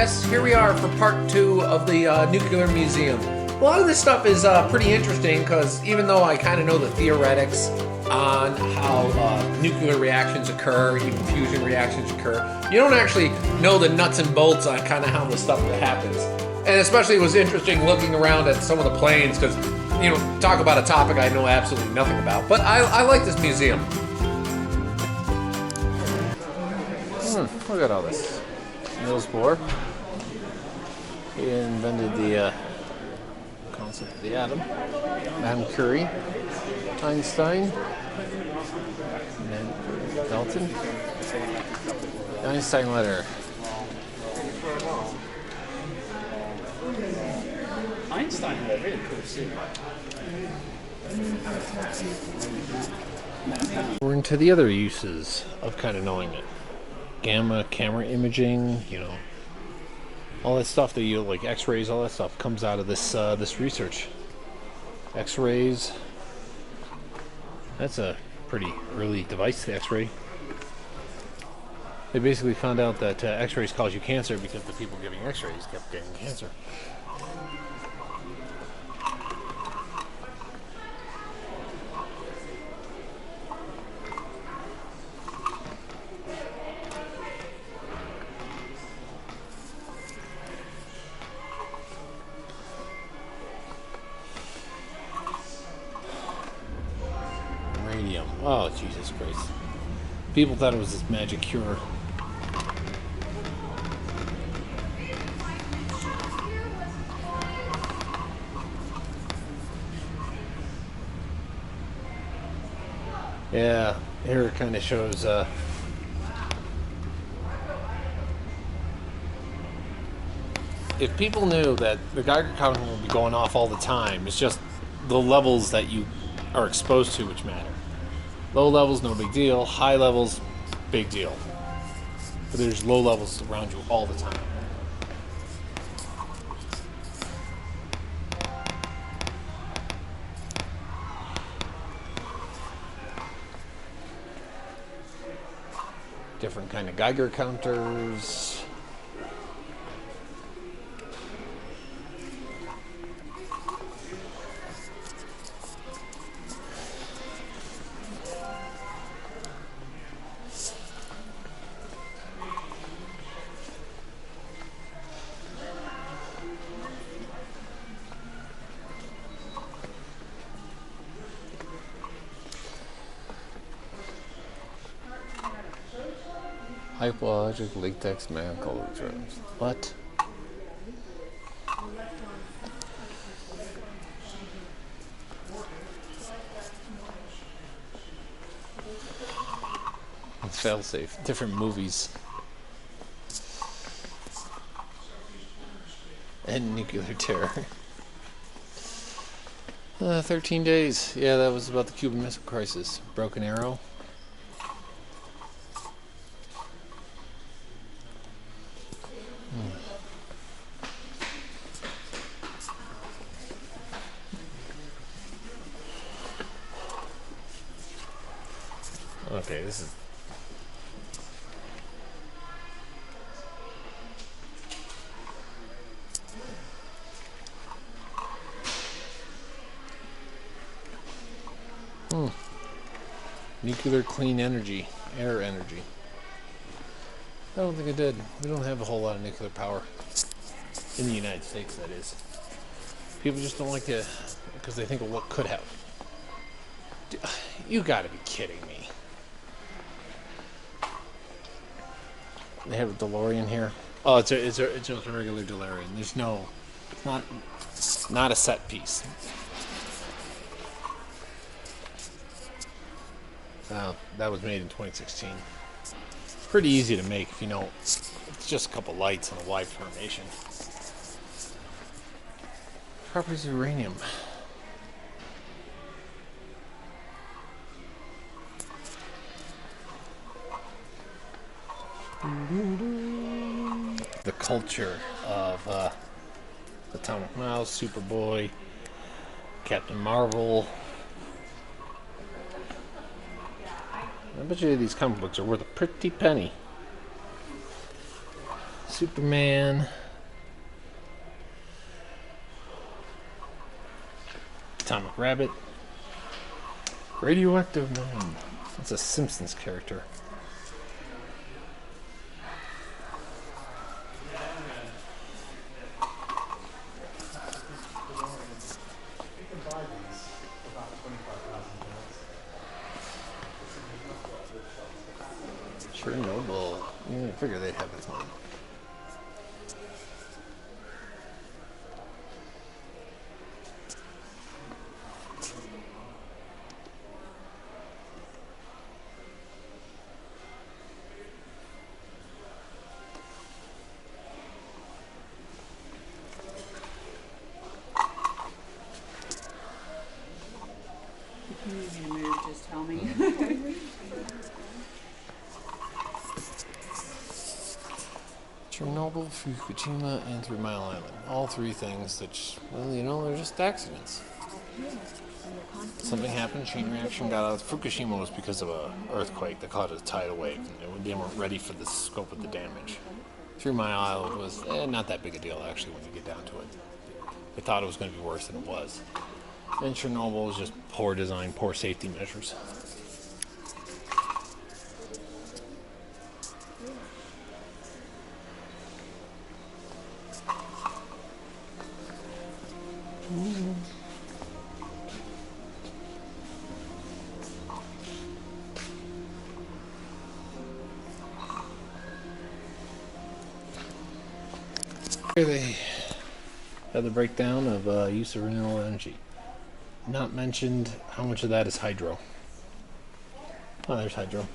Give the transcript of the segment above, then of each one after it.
Yes, here we are for part 2 of the nuclear museum. A lot of this stuff is pretty interesting because even though I kind of know the theoretics on how nuclear reactions occur, even fusion reactions occur, you don't actually know the nuts and bolts on kind of how the stuff happens. And especially it was interesting looking around at some of the planes because, you know, talk about a topic I know absolutely nothing about. But I like this museum. Look at all this. Niels Bohr. He invented the concept of the atom. Madame Curie, Einstein, and Dalton. The Einstein letter. Einstein had a really cool suit. We're into the other uses of kind of knowing it. Gamma, camera imaging, you know, all that stuff that you like, X-rays, all that stuff comes out of this this research. X-rays. That's a pretty early device, the X-ray. They basically found out that X-rays cause you cancer because the people giving X-rays kept getting cancer. Oh, Jesus Christ. People thought it was this magic cure. Yeah, here it kind of shows if people knew that the Geiger counter would be going off all the time, it's just the levels that you are exposed to which matter. Low levels, no big deal. High levels, big deal. But there's low levels around you all the time. Different kind of Geiger counters. Hypoallergic latex medical terms. What? It's failsafe. Different movies. And nuclear terror. 13 days. Yeah, that was about the Cuban Missile Crisis. Broken Arrow. Okay, this is... Nuclear clean energy, air energy. I don't think it did. We don't have a whole lot of nuclear power. In the United States, that is. People just don't like to, because they think of what could have. You gotta be kidding me. They have a DeLorean here. Oh, it's just a regular DeLorean. There's no, it's not a set piece. That was made in 2016. Pretty easy to make if you know. It's just a couple lights and a Y formation. Properties of uranium. The culture of Atomic Mouse, Superboy, Captain Marvel. I bet you these comic books are worth a pretty penny. Superman. Atomic Rabbit. Radioactive Man. That's a Simpsons character. Chernobyl. Yeah, I figure they'd have its own. If you need me to move, just tell me. Chernobyl, Fukushima, and 3 Mile Island. All three things that, well, you know, they're just accidents. Something happened, chain reaction got out. Fukushima was because of an earthquake that caused a tidal wave. They weren't ready for the scope of the damage. 3 Mile Island was not that big a deal, actually, when you get down to it. They thought it was going to be worse than it was. And Chernobyl was just poor design, poor safety measures. Here they have the breakdown of use of renewable energy. Not mentioned how much of that is hydro. Oh, there's hydro.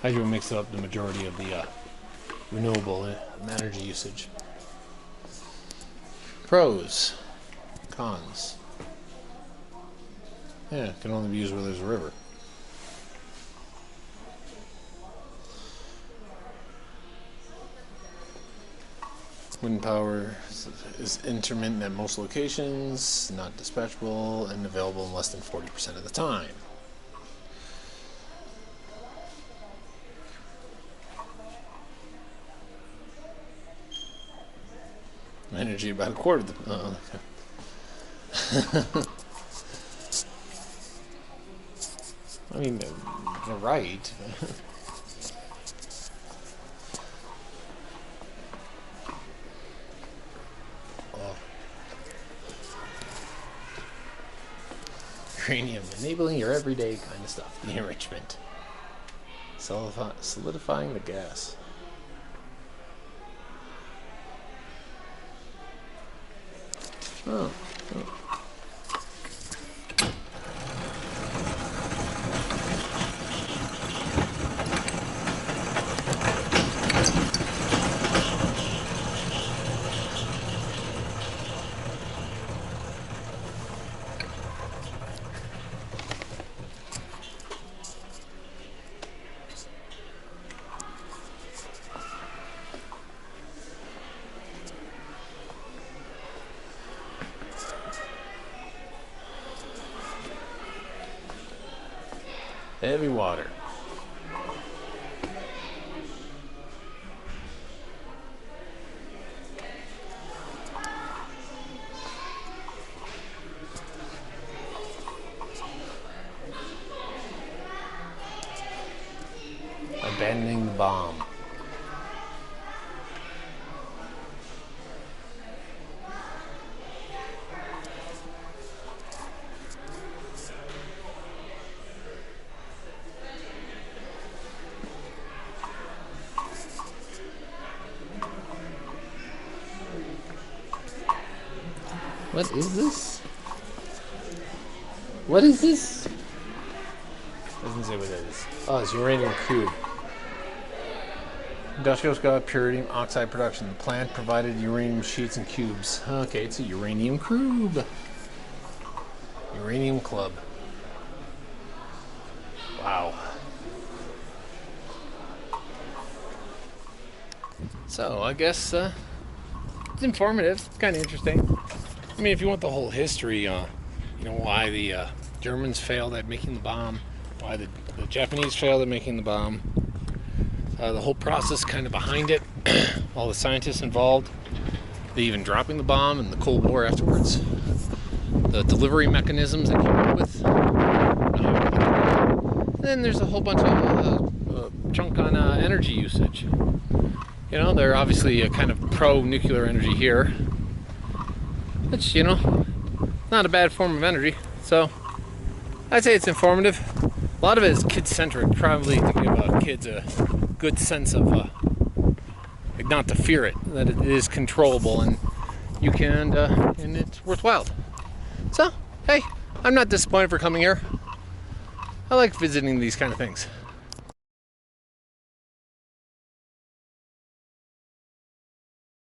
Hydro makes up the majority of the renewable energy usage. Pros, cons. Yeah, it can only be used where there's a river. Wind power is intermittent at most locations, not dispatchable, and available in less than 40% of the time. Energy about a quarter of the... okay. I mean, they're right. Uranium, enabling your everyday kind of stuff. The enrichment. Solidifying the gas. Oh. Heavy water. Abandoning the bomb. What is this? What is this? Doesn't say what it is. Oh, it's uranium cube. Industrial scale purity oxide production. The plant provided uranium sheets and cubes. Okay, it's a uranium cube. Uranium club. Wow. So, I guess it's informative. It's kind of interesting. I mean, if you want the whole history, you know, why the Germans failed at making the bomb, why the the Japanese failed at making the bomb. The whole process kind of behind it, all the scientists involved, they even dropping the bomb and the Cold War afterwards, the delivery mechanisms that came up with, and then there's a whole bunch of junk on energy usage. You know, they're obviously a kind of pro-nuclear energy here, which, you know, not a bad form of energy. So I'd say it's informative. A lot of it is kid-centric, probably to give kids a good sense of, like, not to fear it, that it is controllable and you can, and it's worthwhile. So, hey, I'm not disappointed for coming here. I like visiting these kind of things.